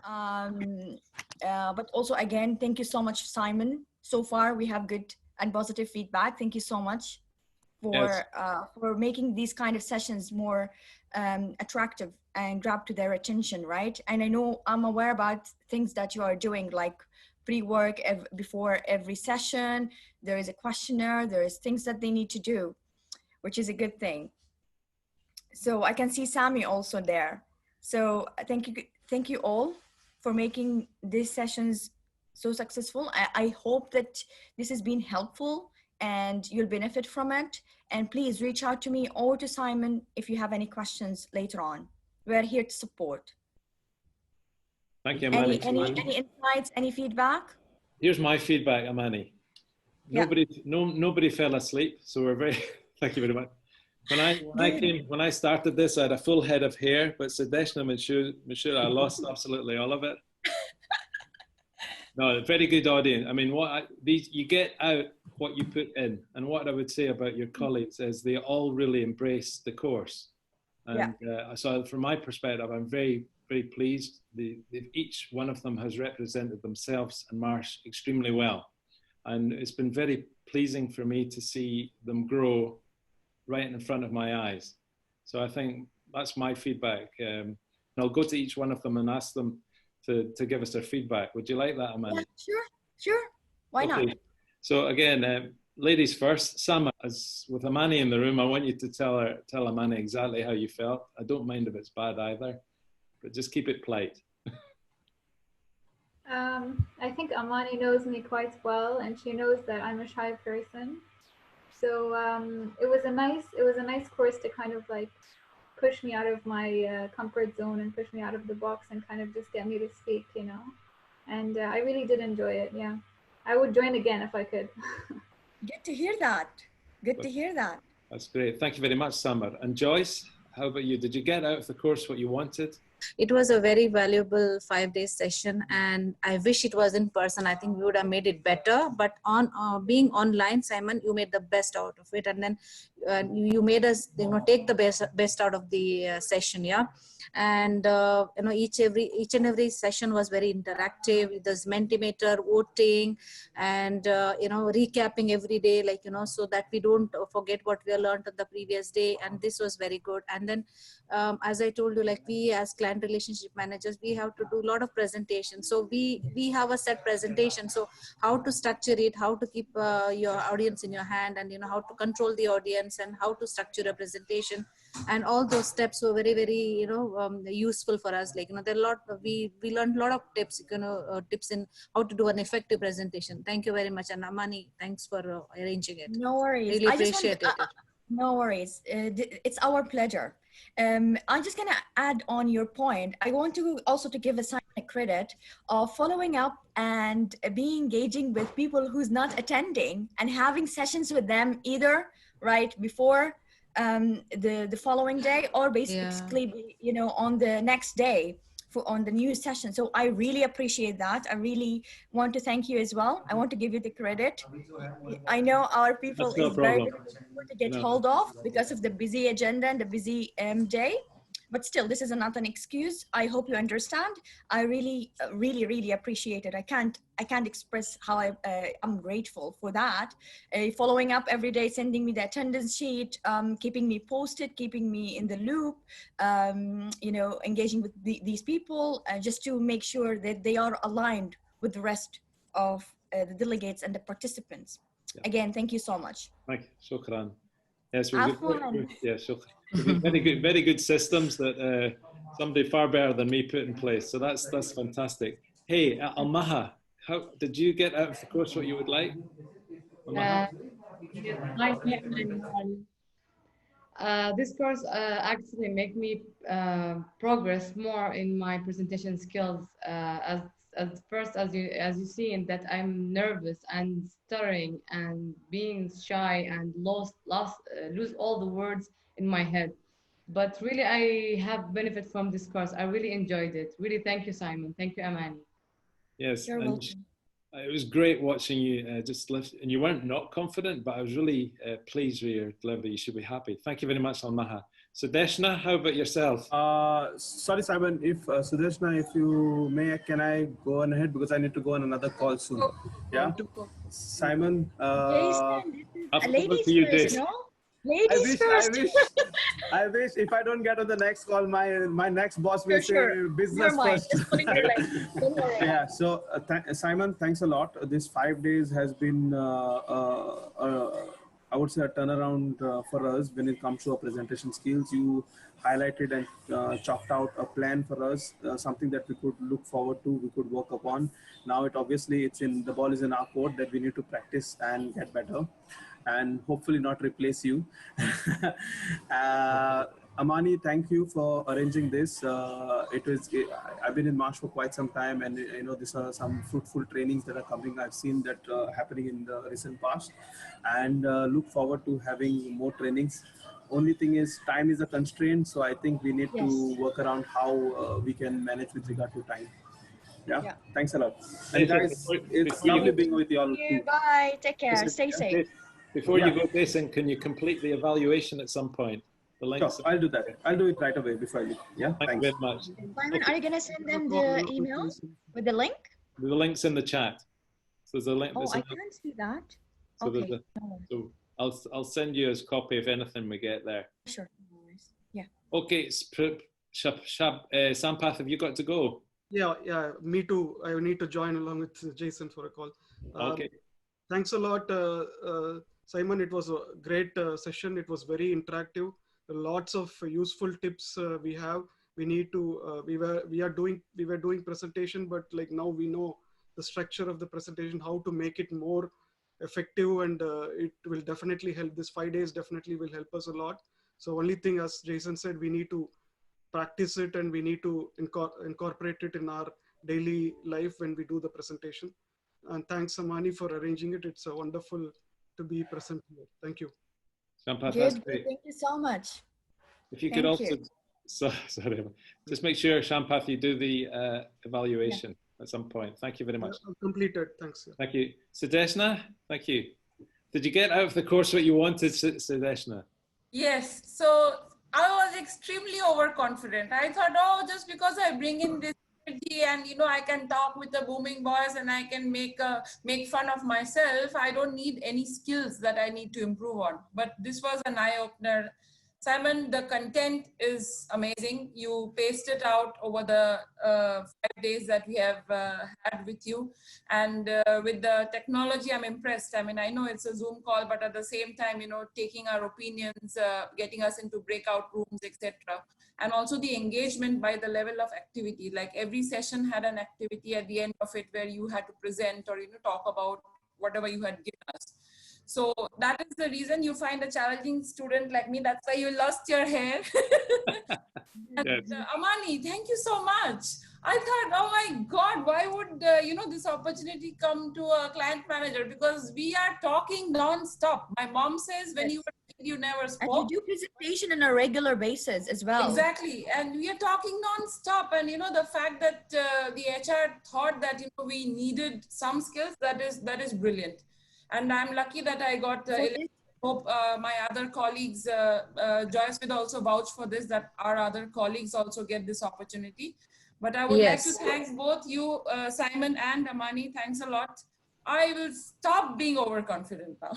But also, again, thank you so much, Simon. So far, we have good and positive feedback. Thank you so much Yes. for making these kind of sessions more attractive and grab to their attention, right? And I know I'm aware about things that you are doing, like pre-work before every session. There is a questionnaire. There is things that they need to do, which is a good thing. So I can see Sami also there. So thank you all for making these sessions so successful. I hope that this has been helpful and you'll benefit from it. And please reach out to me or to Simon if you have any questions later on. We're here to support. Thank you, Amani. Any insights, any feedback? Here's my feedback, Amani. Nobody fell asleep, so we're very, thank you very much. When I started this, I had a full head of hair, but Sudeshna Sen, I lost absolutely all of it. No, very good audience. I mean, you get out what you put in, and what I would say about your colleagues is they all really embrace the course. And so from my perspective, I'm very, very pleased. Each one of them has represented themselves and Marsh extremely well. And it's been very pleasing for me to see them grow right in front of my eyes. So I think that's my feedback. And I'll go to each one of them and ask them to give us their feedback. Would you like that, Amani? Yeah, sure. Why not? So again, ladies first. Sama, as with Amani in the room, I want you to tell Amani exactly how you felt. I don't mind if it's bad either, but just keep it polite. I think Amani knows me quite well, and she knows that I'm a shy person. So it was a nice course to kind of like push me out of my comfort zone and push me out of the box and kind of just get me to speak, you know. And I really did enjoy it. Yeah, I would join again if I could. Good to hear that. Good to hear that. That's great. Thank you very much, Samar. And Joyce, how about you? Did you get out of the course what you wanted? It was a very valuable 5-day session, and I wish it was in person. I think we would have made it better, but on being online, Simon, you made the best out of it, and then you made us, take the best out of the session. And each and every session was very interactive. There's Mentimeter, voting, and recapping every day, so that we don't forget what we learned on the previous day. And this was very good. And then as I told you, we as client relationship managers, we have to do a lot of presentations. So we have a set presentation. So how to structure it, how to keep your audience in your hand, and how to control the audience, and how to structure a presentation, and all those steps were very, very useful for us. There are a lot we learned a lot of tips, tips in how to do an effective presentation. Thank you very much, and Amani, thanks for arranging it. No worries. Really appreciate it. No worries. It's our pleasure. I'm just gonna add on your point. I want to also to give a credit of following up and be engaging with people who's not attending and having sessions with them either right before the following day or basically on the next day on the new session. So I really appreciate that. I really want to thank you as well. I want to give you the credit. I know our people is very difficult to get hold of because of the busy agenda and the busy day, but still this is not an excuse. I hope you understand. I really really appreciate it. I can't express how I'm grateful for that. Following up every day, sending me the attendance sheet, keeping me posted, keeping me in the loop, engaging with these people just to make sure that they are aligned with the rest of the delegates and the participants. Again, thank you so much. Thank you. Shukran. Yes, very good systems that somebody far better than me put in place. So that's fantastic. Hey, Almaha, how did you get out of the course what you would like? This course actually made me progress more in my presentation skills. As you see, in that I'm nervous and stuttering and being shy and lose all the words in my head. But really, I have benefit from this course. I really enjoyed it. Really, thank you, Simon. Thank you, Amani. Yes, and it was great watching you just lift, and you weren't not confident, but I was really pleased with your delivery. You should be happy. Thank you very much, Almaha. Sudeshna, how about yourself? Sorry, Simon, if Sudeshna, if you may, can I go on ahead because I need to go on another call soon. Yeah, Simon. Jason, this is Over ladies to you, first, Jason. no? Ladies first. I wish if I don't get on the next call, my next boss will Sure. say business Never mind. first. Just putting your leg. Don't worry. Yeah. So Simon, thanks a lot. This 5 days has been, I would say, a turnaround for us when it comes to our presentation skills. You highlighted and chalked out a plan for us, something that we could look forward to, we could work upon. Now the ball is in our court that we need to practice and get better, and hopefully not replace you. Amani, thank you for arranging this. I've been in Marsh for quite some time, and these are some fruitful trainings that are coming. I've seen that happening in the recent past, and look forward to having more trainings. Only thing is, time is a constraint, so I think we need to work around how we can manage with regard to time. Yeah. Thanks a lot. And guys, it's lovely being with you all. Bye. Take care. Stay safe. Before you go, Jason, can you complete the evaluation at some point? The links. Sure, I'll do that. I'll do it right away before I leave. Yeah, Thank you very much. Simon, are you going to send them the email with the link? The link's in the chat. So there's a link. Oh, I can't see that. So, Okay. So I'll send you a copy of anything we get there. Sure. Yeah. Okay, Sampath, have you got to go? Yeah, me too. I need to join along with Jason for a call. Okay. Thanks a lot, Simon. It was a great session. It was very interactive. Lots of useful tips we have. We need to. We were doing presentation, but like now we know the structure of the presentation, how to make it more effective, and it will definitely help. This 5 days definitely will help us a lot. So only thing, as Jason said, we need to practice it, and we need to incorporate it in our daily life when we do the presentation. And thanks, Amani, for arranging it. It's wonderful to be present here. Thank you. Sampath, Good. Thank you so much. If you could also, sorry, just make sure, Sampath, you do the evaluation at some point. Thank you very much. I'll complete it. Thanks. Thank you. Sudeshna, thank you. Did you get out of the course what you wanted, Sudeshna? Yes. So I was extremely overconfident. I thought, oh, just because I bring in this energy and I can talk with a booming voice and I can make fun of myself, I don't need any skills that I need to improve on. But this was an eye-opener. Simon, the content is amazing. You paced it out over the 5 days that we have had with you. And with the technology, I'm impressed. I mean, I know it's a Zoom call, but at the same time, taking our opinions, getting us into breakout rooms, etc. And also the engagement by the level of activity. Like every session had an activity at the end of it where you had to present or talk about whatever you had given us. So that is the reason you find a challenging student like me. That's why you lost your hair. And, Amani, thank you so much. I thought, oh my God, why would, this opportunity come to a client manager? Because we are talking non-stop. My mom says when you were a kid, you never spoke. And you do presentation on a regular basis as well. Exactly. And we are talking non-stop. And, the fact that the HR thought that, we needed some skills, that is brilliant. And I'm lucky that I got, hope my other colleagues, Joyce will also vouch for this, that our other colleagues also get this opportunity. But I would like to thank both you, Simon and Amani. Thanks a lot. I will stop being overconfident now.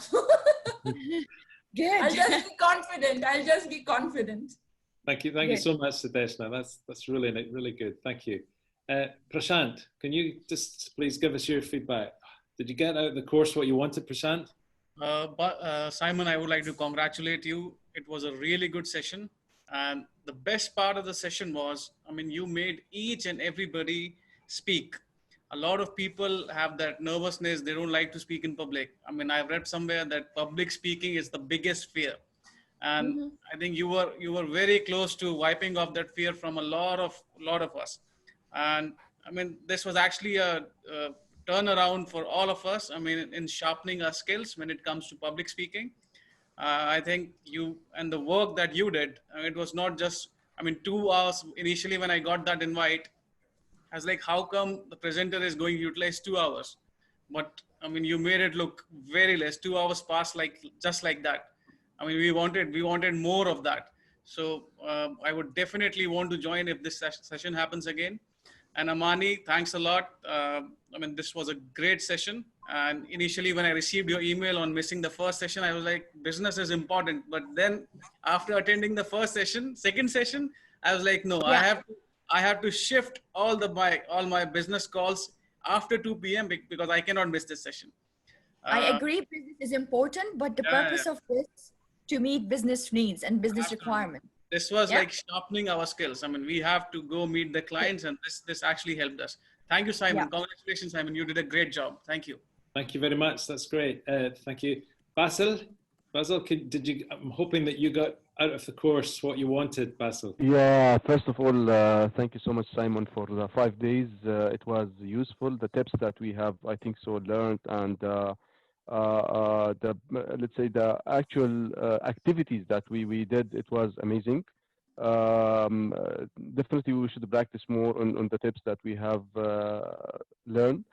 Good. I'll just be confident. I'll just be confident. Thank you. Thank you so much, Sudeshna. That's really, really good. Thank you. Prashant, can you just please give us your feedback? Did you get out of the course what you wanted, Prashant? Simon, I would like to congratulate you. It was a really good session. And the best part of the session was, you made each and everybody speak. A lot of people have that nervousness. They don't like to speak in public. I've read somewhere that public speaking is the biggest fear. And I think you were very close to wiping off that fear from a lot of us. And this was actually a turnaround for all of us. In sharpening our skills when it comes to public speaking. I think you and the work that you did, it was not just, 2 hours initially when I got that invite. I was like, how come the presenter is going to utilize 2 hours? But you made it look very less. 2 hours passed just like that. We wanted more of that. So I would definitely want to join if this session happens again. And Amani, thanks a lot. I mean, this was a great session. And initially when I received your email on missing the first session, I was like, business is important. But then after attending the first session, second session, I was like, no, Yeah. I have to shift all my business calls after 2 p.m. because I cannot miss this session. I agree business is important, but the purpose of this to meet business needs and business requirements. This was like sharpening our skills. I mean, we have to go meet the clients, and this actually helped us. Thank you, Simon. Congratulations, Simon. You did a great job. Thank you. Thank you very much. That's great. Thank you. Basil, did you, I'm hoping that you got out of the course what you wanted, Basil. Yeah, first of all, thank you so much, Simon, for the 5 days. It was useful. The tips that we have, I think, so learned, and let's say the actual activities that we did, it was amazing. Definitely, we should practice more on the tips that we have learned.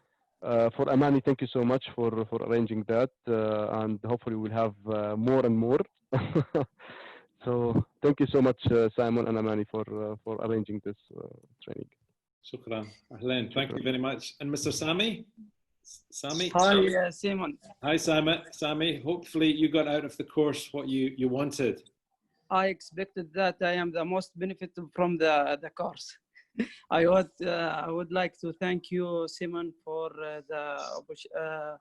For Amani, thank you so much for arranging that, and hopefully we'll have more and more. So thank you so much, Simon and Amani, for arranging this training. Shukran. Ahlan. Thank you very much. And Mr. Sami? Sami? Hi, Simon. Hi, Sami. Hopefully you got out of the course what you wanted. I expected that I am the most benefited from the course. I would like to thank you, Simon, for the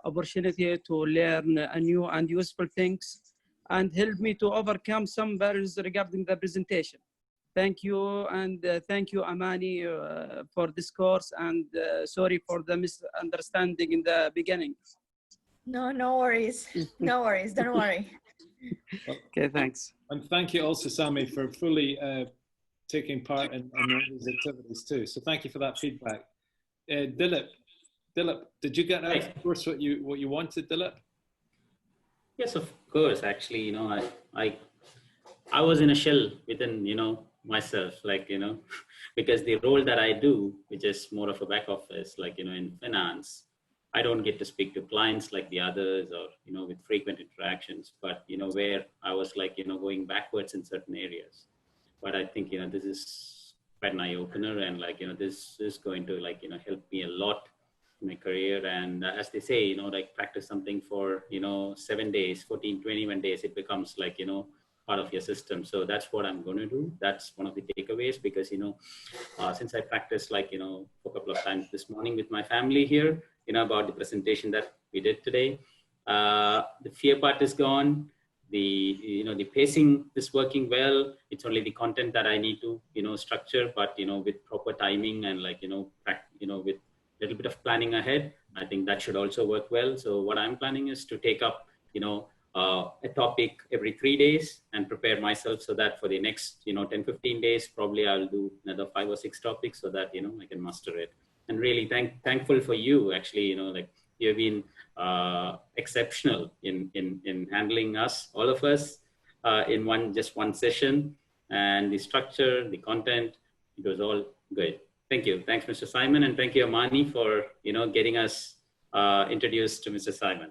opportunity to learn a new and useful things and help me to overcome some barriers regarding the presentation. Thank you, and thank you, Amani, for this course, and sorry for the misunderstanding in the beginning. No worries. No worries. Don't worry. Okay, thanks. And thank you also, Sami, for fully taking part in these activities too. So thank you for that feedback. Dilip, did you get out of the course what you wanted, Dilip? Yes, of course. Actually, you know, I was in a shell within, you know, myself, like, you know, because the role that I do, which is more of a back office, like, you know, in finance, I don't get to speak to clients like the others, or, you know, with frequent interactions, but, you know, where I was like, you know, going backwards in certain areas. But I think, you know, this is quite an eye opener, and like, you know, this is going to, like, you know, help me a lot in my career. And as they say, you know, like, practice something for, you know, 7 days, 14, 21 days, it becomes like, you know, part of your system. So that's what I'm going to do. That's one of the takeaways, because, you know, since I practiced, like, you know, a couple of times this morning with my family here, you know, about the presentation that we did today, the fear part is gone. You know, the pacing is working well. It's only the content that I need to, you know, structure, but, you know, with proper timing and, like, you know, with a little bit of planning ahead, I think that should also work well. So what I'm planning is to take up, you know, a topic every 3 days and prepare myself so that for the next, you know, 10, 15 days, probably I'll do another 5 or 6 topics so that, you know, I can master it. And really thankful for you, actually, you know, like, you've been exceptional in handling us, all of us, in just one session, and the structure, the content, it was all good. Thank you. Thanks, Mr. Simon, and thank you, Amani, for, you know, getting us introduced to Mr. Simon.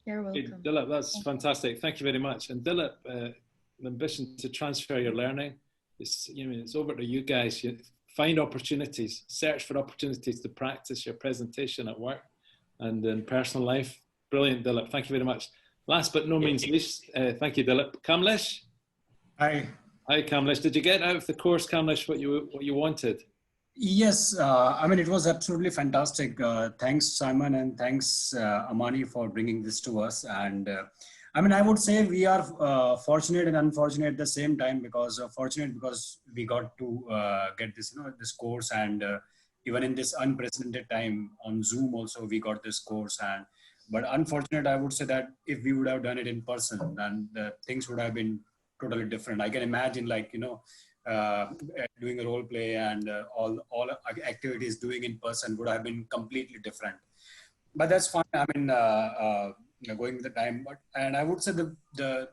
You're welcome. Dilip, that's fantastic. Thank you very much. And Dilip, the ambition to transfer your learning, it's over to you guys. You find opportunities, search for opportunities to practice your presentation at work and in personal life. Brilliant, Dilip. Thank you very much. Last but no means least, thank you, Dilip. Kamlesh? Hi. Hi, Kamlesh. Did you get out of the course, Kamlesh, what you wanted? Yes, I mean, it was absolutely fantastic. Thanks, Simon, and thanks, Amani, for bringing this to us. And I mean, I would say we are fortunate and unfortunate at the same time, because fortunate because we got to get this, you know, this course, and even in this unprecedented time on Zoom also we got this course. And but unfortunate, I would say that if we would have done it in person, then the things would have been totally different. I can imagine, like, you know, doing a role play and all activities doing in person would have been completely different. But that's fine. I mean, you know, going with the time. And I would say the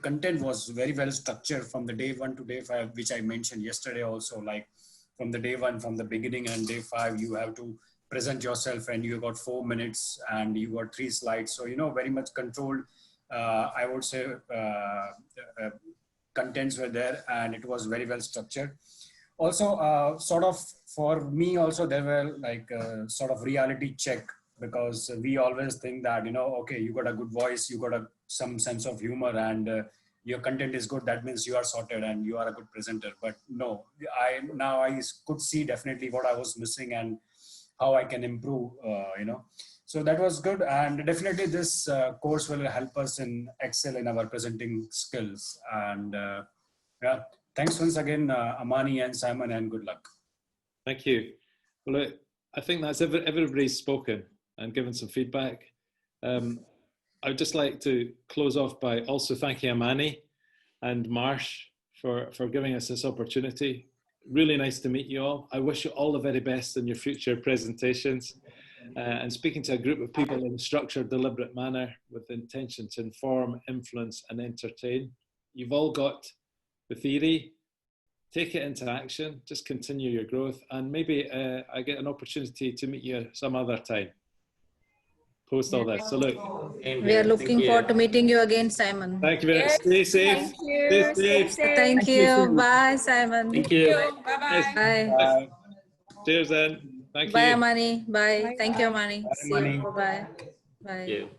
content was very well structured from the day 1 to day 5, which I mentioned yesterday also. Like, from the day 1, from the beginning, and day 5, you have to present yourself, and you got 4 minutes and you got 3 slides. So, you know, very much controlled I would say contents were there, and it was very well structured. Also, sort of for me also, there were like sort of reality check, because we always think that, you know, okay, you got a good voice, you got some sense of humor, and your content is good, that means you are sorted and you are a good presenter. But no, I could see definitely what I was missing and how I can improve, you know. So that was good, and definitely this course will help us in excel in our presenting skills. And yeah, thanks once again, Amani and Simon, and good luck. Thank you. Well, look, I think that's everybody's spoken and given some feedback. I would just like to close off by also thanking Amani and Marsh for giving us this opportunity. Really nice to meet you all. I wish you all the very best in your future presentations. And speaking to a group of people in a structured, deliberate manner with the intention to inform, influence, and entertain. You've all got the theory. Take it into action. Just continue your growth, and maybe I get an opportunity to meet you some other time. Post all this. So look, we are looking forward to meeting you again, Simon. Thank you very much. Stay safe. Thank you. Stay safe. Thank you. Bye, Simon. Thank you. Bye-bye. Bye. Bye. Cheers then. Thank you. Bye, Amani. Bye. Thank you, Amani. Bye, See you. Amani. Bye. Bye. Thank you.